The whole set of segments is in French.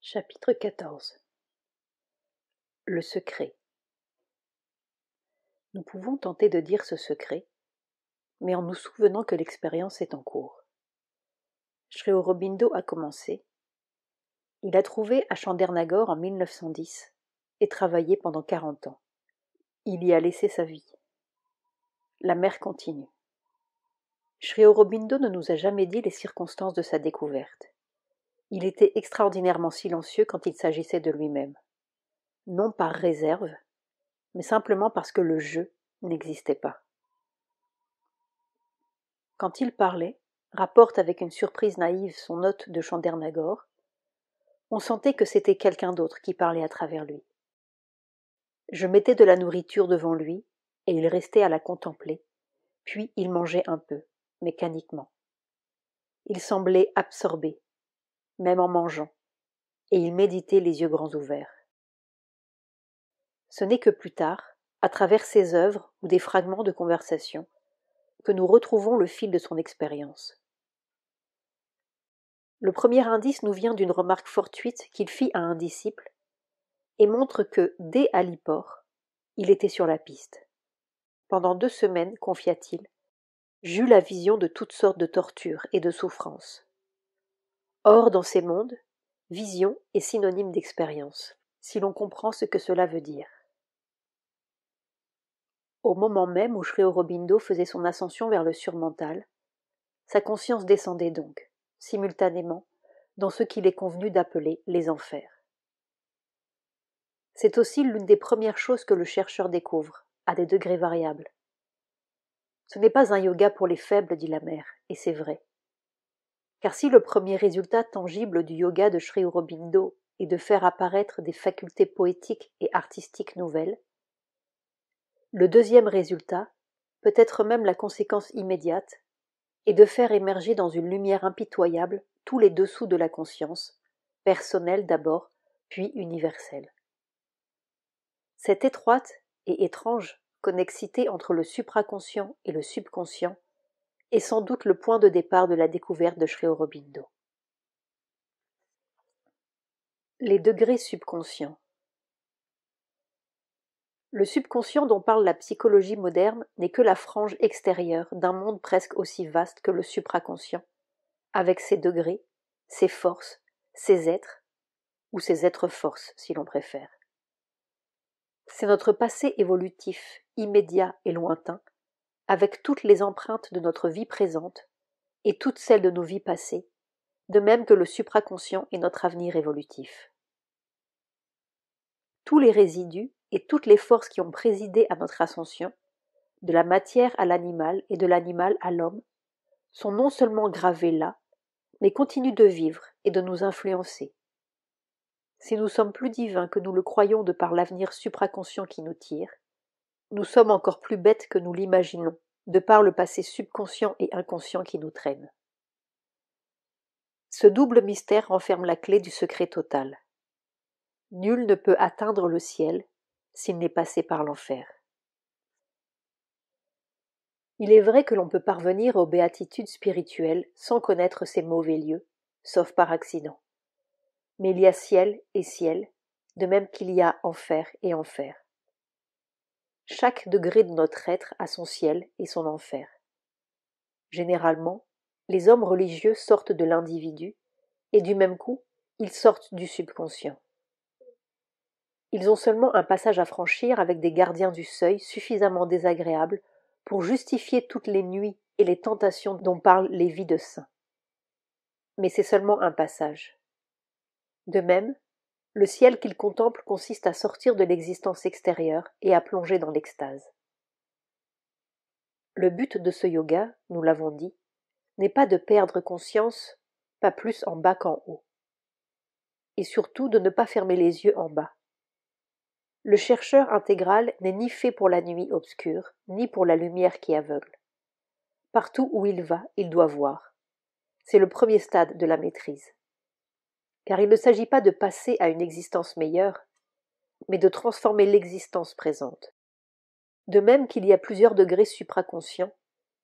Chapitre 14. Le secret. Nous pouvons tenter de dire ce secret, mais en nous souvenant que l'expérience est en cours. Sri Aurobindo a commencé. Il a trouvé à Chandernagore en 1910 et travaillé pendant 40 ans. Il y a laissé sa vie. La mer continue. Sri Aurobindo ne nous a jamais dit les circonstances de sa découverte. Il était extraordinairement silencieux quand il s'agissait de lui-même. Non par réserve, mais simplement parce que le je n'existait pas. Quand il parlait, rapporte avec une surprise naïve son hôte de Chandernagore, on sentait que c'était quelqu'un d'autre qui parlait à travers lui. Je mettais de la nourriture devant lui, et il restait à la contempler, puis il mangeait un peu, mécaniquement. Il semblait absorbé, même en mangeant, et il méditait les yeux grands ouverts. Ce n'est que plus tard, à travers ses œuvres ou des fragments de conversation, que nous retrouvons le fil de son expérience. Le premier indice nous vient d'une remarque fortuite qu'il fit à un disciple et montre que, dès Alipore, il était sur la piste. Pendant 2 semaines, confia-t-il, j'eus la vision de toutes sortes de tortures et de souffrances. Or, dans ces mondes, vision est synonyme d'expérience, si l'on comprend ce que cela veut dire. Au moment même où Sri Aurobindo faisait son ascension vers le surmental, sa conscience descendait donc, simultanément, dans ce qu'il est convenu d'appeler les enfers. C'est aussi l'une des premières choses que le chercheur découvre, à des degrés variables. Ce n'est pas un yoga pour les faibles, dit la mère, et c'est vrai. Car si le premier résultat tangible du yoga de Sri Aurobindo est de faire apparaître des facultés poétiques et artistiques nouvelles, le deuxième résultat, peut-être même la conséquence immédiate, est de faire émerger dans une lumière impitoyable tous les dessous de la conscience, personnelle d'abord, puis universelle. Cette étroite et étrange connexité entre le supraconscient et le subconscient est sans doute le point de départ de la découverte de Sri Aurobindo. Les degrés subconscients. Le subconscient dont parle la psychologie moderne n'est que la frange extérieure d'un monde presque aussi vaste que le supraconscient, avec ses degrés, ses forces, ses êtres, ou ses êtres-forces si l'on préfère. C'est notre passé évolutif, immédiat et lointain, avec toutes les empreintes de notre vie présente et toutes celles de nos vies passées, de même que le supraconscient est notre avenir évolutif. Tous les résidus et toutes les forces qui ont présidé à notre ascension, de la matière à l'animal et de l'animal à l'homme, sont non seulement gravés là, mais continuent de vivre et de nous influencer. Si nous sommes plus divins que nous le croyons de par l'avenir supraconscient qui nous tire, nous sommes encore plus bêtes que nous l'imaginons, de par le passé subconscient et inconscient qui nous traîne. Ce double mystère renferme la clé du secret total. Nul ne peut atteindre le ciel s'il n'est passé par l'enfer. Il est vrai que l'on peut parvenir aux béatitudes spirituelles sans connaître ces mauvais lieux, sauf par accident. Mais il y a ciel et ciel, de même qu'il y a enfer et enfer. Chaque degré de notre être a son ciel et son enfer. Généralement, les hommes religieux sortent de l'individu, et du même coup, ils sortent du subconscient. Ils ont seulement un passage à franchir avec des gardiens du seuil suffisamment désagréables pour justifier toutes les nuits et les tentations dont parlent les vies de saints. Mais c'est seulement un passage. De même, le ciel qu'ils contemplent consiste à sortir de l'existence extérieure et à plonger dans l'extase. Le but de ce yoga, nous l'avons dit, n'est pas de perdre conscience, pas plus en bas qu'en haut. Et surtout de ne pas fermer les yeux en bas. Le chercheur intégral n'est ni fait pour la nuit obscure, ni pour la lumière qui aveugle. Partout où il va, il doit voir. C'est le premier stade de la maîtrise. Car il ne s'agit pas de passer à une existence meilleure, mais de transformer l'existence présente. De même qu'il y a plusieurs degrés supraconscients,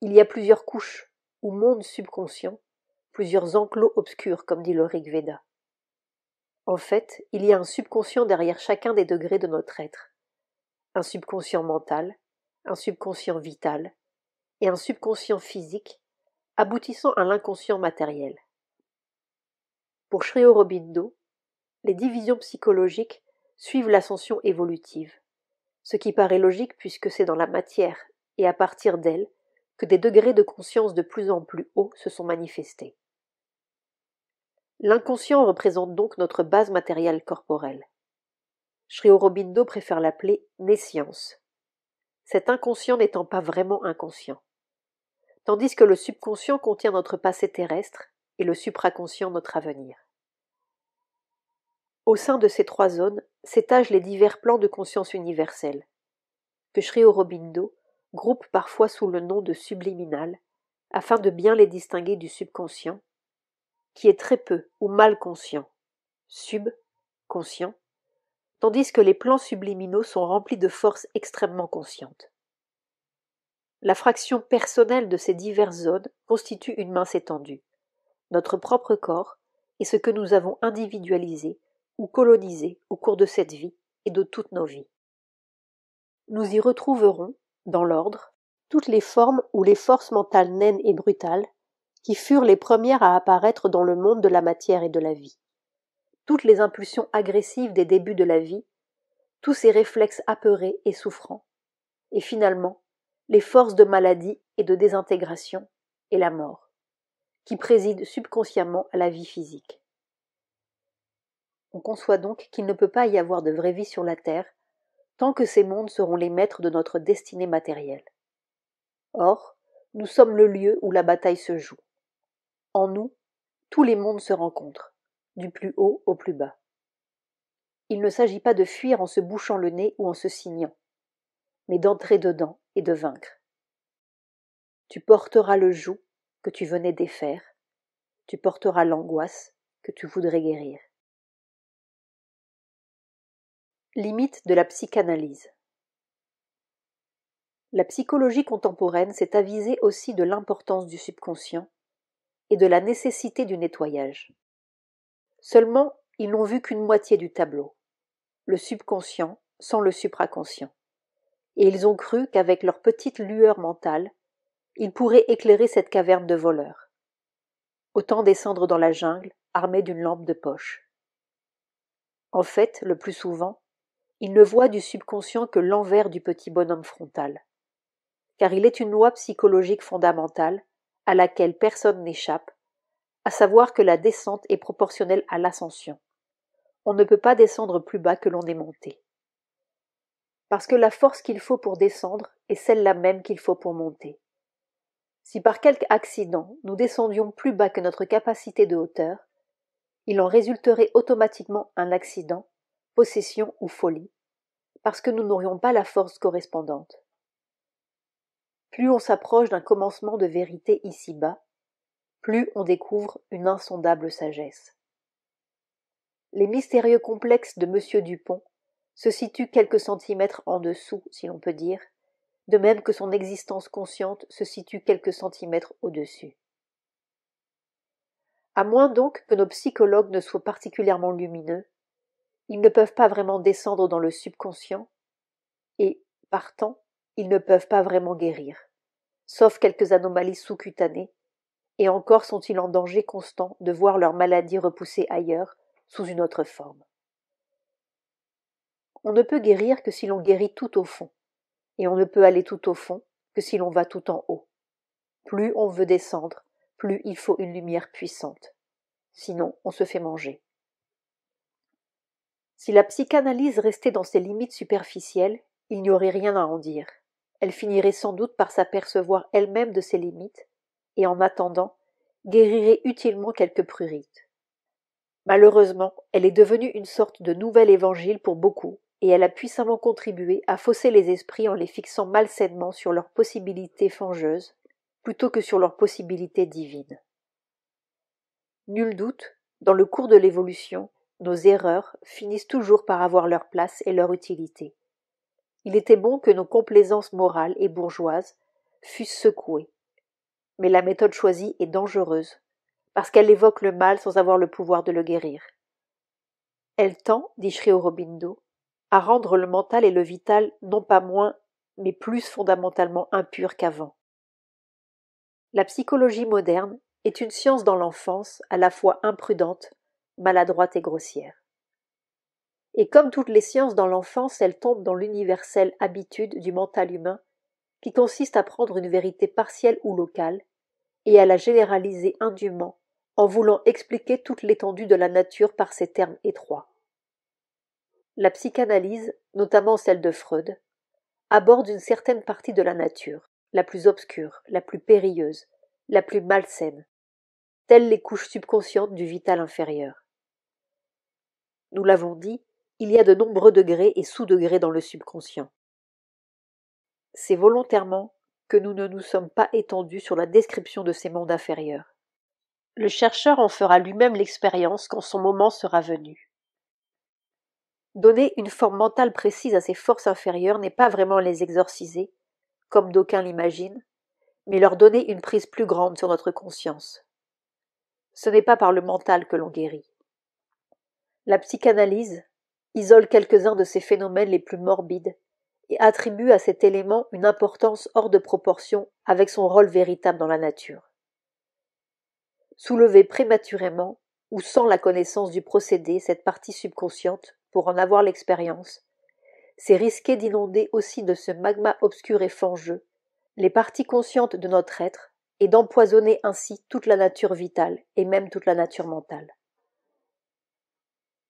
il y a plusieurs couches, ou mondes subconscients, plusieurs enclos obscurs, comme dit le Rig Veda. En fait, il y a un subconscient derrière chacun des degrés de notre être. Un subconscient mental, un subconscient vital et un subconscient physique, aboutissant à l'inconscient matériel. Pour Sri Aurobindo, les divisions psychologiques suivent l'ascension évolutive, ce qui paraît logique puisque c'est dans la matière et à partir d'elle que des degrés de conscience de plus en plus hauts se sont manifestés. L'inconscient représente donc notre base matérielle corporelle. Sri Aurobindo préfère l'appeler nescience, cet inconscient n'étant pas vraiment inconscient, tandis que le subconscient contient notre passé terrestre et le supraconscient notre avenir. Au sein de ces trois zones s'étagent les divers plans de conscience universelle, que Sri Aurobindo groupe parfois sous le nom de subliminal, afin de bien les distinguer du subconscient, qui est très peu ou mal conscient, subconscient, tandis que les plans subliminaux sont remplis de forces extrêmement conscientes. La fraction personnelle de ces diverses zones constitue une mince étendue, notre propre corps et ce que nous avons individualisé ou colonisé au cours de cette vie et de toutes nos vies. Nous y retrouverons, dans l'ordre, toutes les formes ou les forces mentales naines et brutales qui furent les premières à apparaître dans le monde de la matière et de la vie. Toutes les impulsions agressives des débuts de la vie, tous ces réflexes apeurés et souffrants, et finalement, les forces de maladie et de désintégration et la mort, qui président subconsciemment à la vie physique. On conçoit donc qu'il ne peut pas y avoir de vraie vie sur la Terre tant que ces mondes seront les maîtres de notre destinée matérielle. Or, nous sommes le lieu où la bataille se joue. En nous, tous les mondes se rencontrent, du plus haut au plus bas. Il ne s'agit pas de fuir en se bouchant le nez ou en se signant, mais d'entrer dedans et de vaincre. Tu porteras le joug que tu venais défaire, tu porteras l'angoisse que tu voudrais guérir. Limite de la psychanalyse. La psychologie contemporaine s'est avisée aussi de l'importance du subconscient et de la nécessité du nettoyage. Seulement, ils n'ont vu qu'une moitié du tableau, le subconscient sans le supraconscient, et ils ont cru qu'avec leur petite lueur mentale, ils pourraient éclairer cette caverne de voleurs. Autant descendre dans la jungle armés d'une lampe de poche. En fait, le plus souvent, ils ne voient du subconscient que l'envers du petit bonhomme frontal, car il est une loi psychologique fondamentale à laquelle personne n'échappe, à savoir que la descente est proportionnelle à l'ascension. On ne peut pas descendre plus bas que l'on est monté. Parce que la force qu'il faut pour descendre est celle-là même qu'il faut pour monter. Si par quelque accident nous descendions plus bas que notre capacité de hauteur, il en résulterait automatiquement un accident, possession ou folie, parce que nous n'aurions pas la force correspondante. Plus on s'approche d'un commencement de vérité ici-bas, plus on découvre une insondable sagesse. Les mystérieux complexes de M. Dupont se situent quelques centimètres en dessous, si l'on peut dire, de même que son existence consciente se situe quelques centimètres au-dessus. À moins donc que nos psychologues ne soient particulièrement lumineux, ils ne peuvent pas vraiment descendre dans le subconscient et, partant, ils ne peuvent pas vraiment guérir, sauf quelques anomalies sous-cutanées, et encore sont-ils en danger constant de voir leur maladie repoussée ailleurs, sous une autre forme. On ne peut guérir que si l'on guérit tout au fond, et on ne peut aller tout au fond que si l'on va tout en haut. Plus on veut descendre, plus il faut une lumière puissante. Sinon, on se fait manger. Si la psychanalyse restait dans ses limites superficielles, il n'y aurait rien à en dire. Elle finirait sans doute par s'apercevoir elle-même de ses limites, et en attendant, guérirait utilement quelques prurites. Malheureusement, elle est devenue une sorte de nouvel évangile pour beaucoup, et elle a puissamment contribué à fausser les esprits en les fixant malsainement sur leurs possibilités fangeuses, plutôt que sur leurs possibilités divines. Nul doute, dans le cours de l'évolution, nos erreurs finissent toujours par avoir leur place et leur utilité. Il était bon que nos complaisances morales et bourgeoises fussent secouées. Mais la méthode choisie est dangereuse, parce qu'elle évoque le mal sans avoir le pouvoir de le guérir. Elle tend, dit Sri Aurobindo, à rendre le mental et le vital non pas moins, mais plus fondamentalement impurs qu'avant. La psychologie moderne est une science dans l'enfance à la fois imprudente, maladroite et grossière. Et comme toutes les sciences dans l'enfance, elle tombe dans l'universelle habitude du mental humain qui consiste à prendre une vérité partielle ou locale et à la généraliser indûment en voulant expliquer toute l'étendue de la nature par ces termes étroits. La psychanalyse, notamment celle de Freud, aborde une certaine partie de la nature, la plus obscure, la plus périlleuse, la plus malsaine, telles les couches subconscientes du vital inférieur. Nous l'avons dit, il y a de nombreux degrés et sous-degrés dans le subconscient. C'est volontairement que nous ne nous sommes pas étendus sur la description de ces mondes inférieurs. Le chercheur en fera lui-même l'expérience quand son moment sera venu. Donner une forme mentale précise à ces forces inférieures n'est pas vraiment les exorciser, comme d'aucuns l'imaginent, mais leur donner une prise plus grande sur notre conscience. Ce n'est pas par le mental que l'on guérit. La psychanalyse isole quelques-uns de ces phénomènes les plus morbides et attribue à cet élément une importance hors de proportion avec son rôle véritable dans la nature. Soulever prématurément ou sans la connaissance du procédé cette partie subconsciente pour en avoir l'expérience, c'est risquer d'inonder aussi de ce magma obscur et fangeux les parties conscientes de notre être et d'empoisonner ainsi toute la nature vitale et même toute la nature mentale.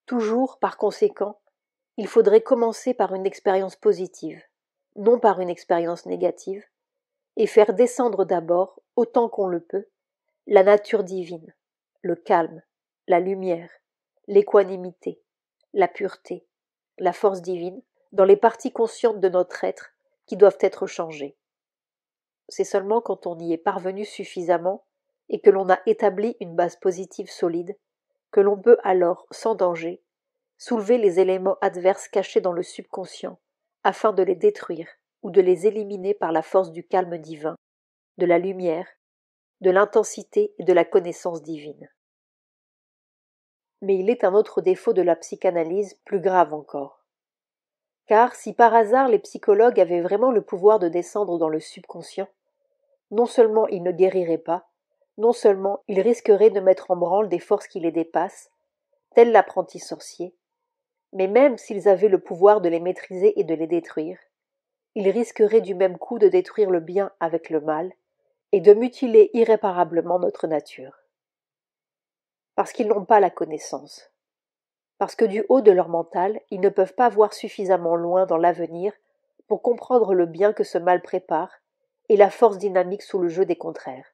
Toujours, par conséquent, il faudrait commencer par une expérience positive, non par une expérience négative, et faire descendre d'abord, autant qu'on le peut, la nature divine, le calme, la lumière, l'équanimité, la pureté, la force divine, dans les parties conscientes de notre être qui doivent être changées. C'est seulement quand on y est parvenu suffisamment et que l'on a établi une base positive solide que l'on peut alors, sans danger, soulever les éléments adverses cachés dans le subconscient afin de les détruire ou de les éliminer par la force du calme divin, de la lumière, de l'intensité et de la connaissance divine. Mais il est un autre défaut de la psychanalyse plus grave encore. Car si par hasard les psychologues avaient vraiment le pouvoir de descendre dans le subconscient, non seulement ils ne guériraient pas, non seulement ils risqueraient de mettre en branle des forces qui les dépassent, tel l'apprenti sorcier, mais même s'ils avaient le pouvoir de les maîtriser et de les détruire, ils risqueraient du même coup de détruire le bien avec le mal et de mutiler irréparablement notre nature. Parce qu'ils n'ont pas la connaissance. Parce que du haut de leur mental, ils ne peuvent pas voir suffisamment loin dans l'avenir pour comprendre le bien que ce mal prépare et la force dynamique sous le jeu des contraires.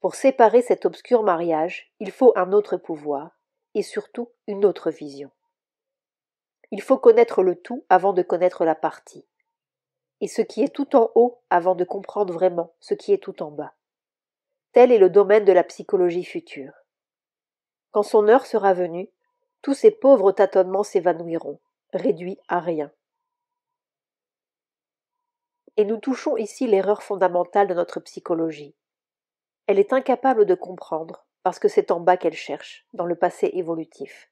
Pour séparer cet obscur mariage, il faut un autre pouvoir, et surtout une autre vision. Il faut connaître le tout avant de connaître la partie, et ce qui est tout en haut avant de comprendre vraiment ce qui est tout en bas. Tel est le domaine de la psychologie future. Quand son heure sera venue, tous ces pauvres tâtonnements s'évanouiront, réduits à rien. Et nous touchons ici l'erreur fondamentale de notre psychologie. Elle est incapable de comprendre, parce que c'est en bas qu'elle cherche, dans le passé évolutif.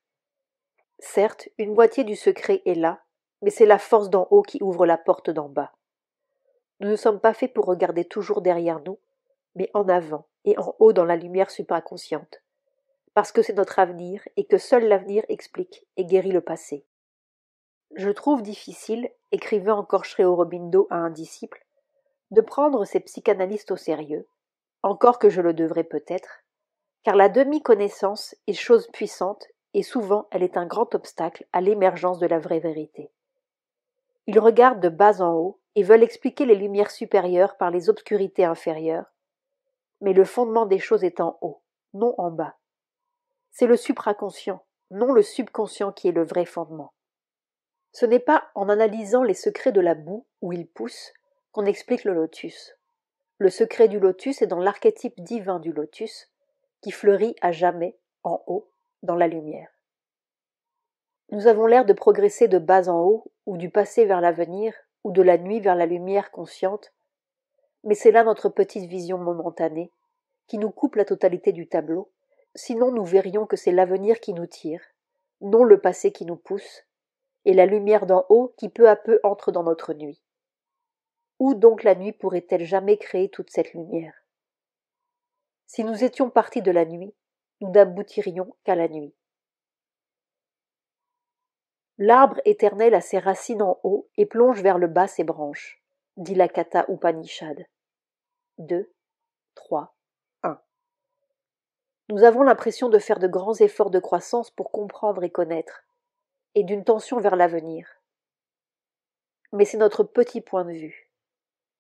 Certes, une moitié du secret est là, mais c'est la force d'en haut qui ouvre la porte d'en bas. Nous ne sommes pas faits pour regarder toujours derrière nous, mais en avant et en haut dans la lumière supraconsciente, parce que c'est notre avenir et que seul l'avenir explique et guérit le passé. Je trouve difficile, écrivait encore Sri Aurobindo à un disciple, de prendre ces psychanalystes au sérieux, encore que je le devrais peut-être, car la demi-connaissance est chose puissante et souvent elle est un grand obstacle à l'émergence de la vraie vérité. Ils regardent de bas en haut et veulent expliquer les lumières supérieures par les obscurités inférieures, mais le fondement des choses est en haut, non en bas. C'est le supraconscient, non le subconscient qui est le vrai fondement. Ce n'est pas en analysant les secrets de la boue où il pousse qu'on explique le lotus. Le secret du lotus est dans l'archétype divin du lotus, qui fleurit à jamais, en haut, dans la lumière. Nous avons l'air de progresser de bas en haut, ou du passé vers l'avenir, ou de la nuit vers la lumière consciente, mais c'est là notre petite vision momentanée, qui nous coupe la totalité du tableau, sinon nous verrions que c'est l'avenir qui nous tire, non le passé qui nous pousse, et la lumière d'en haut qui peu à peu entre dans notre nuit. Où donc la nuit pourrait-elle jamais créer toute cette lumière? Si nous étions partis de la nuit, nous n'aboutirions qu'à la nuit. L'arbre éternel a ses racines en haut et plonge vers le bas ses branches, dit la Katha Upanishad. 2, 3, 1. Nous avons l'impression de faire de grands efforts de croissance pour comprendre et connaître, et d'une tension vers l'avenir. Mais c'est notre petit point de vue.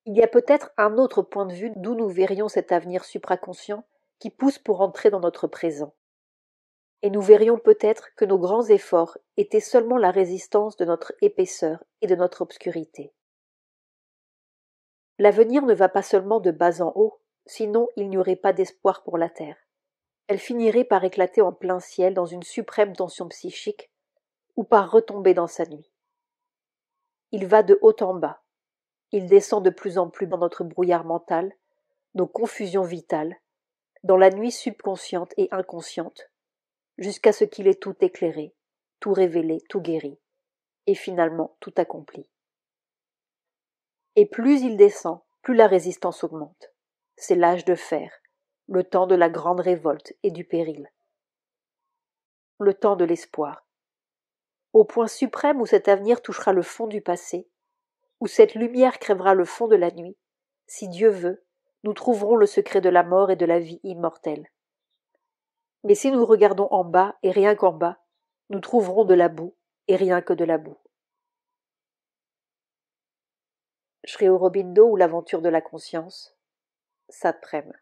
Il y a peut-être un autre point de vue d'où nous verrions cet avenir supraconscient qui pousse pour entrer dans notre présent. Et nous verrions peut-être que nos grands efforts étaient seulement la résistance de notre épaisseur et de notre obscurité. L'avenir ne va pas seulement de bas en haut, sinon il n'y aurait pas d'espoir pour la Terre. Elle finirait par éclater en plein ciel dans une suprême tension psychique ou par retomber dans sa nuit. Il va de haut en bas. Il descend de plus en plus dans notre brouillard mental, nos confusions vitales, dans la nuit subconsciente et inconsciente, jusqu'à ce qu'il ait tout éclairé, tout révélé, tout guéri, et finalement tout accompli. Et plus il descend, plus la résistance augmente. C'est l'âge de fer, le temps de la grande révolte et du péril. Le temps de l'espoir. Au point suprême où cet avenir touchera le fond du passé, où cette lumière crèvera le fond de la nuit, si Dieu veut, nous trouverons le secret de la mort et de la vie immortelle. Mais si nous regardons en bas et rien qu'en bas, nous trouverons de la boue et rien que de la boue. Sri Aurobindo ou l'aventure de la conscience, Satprem.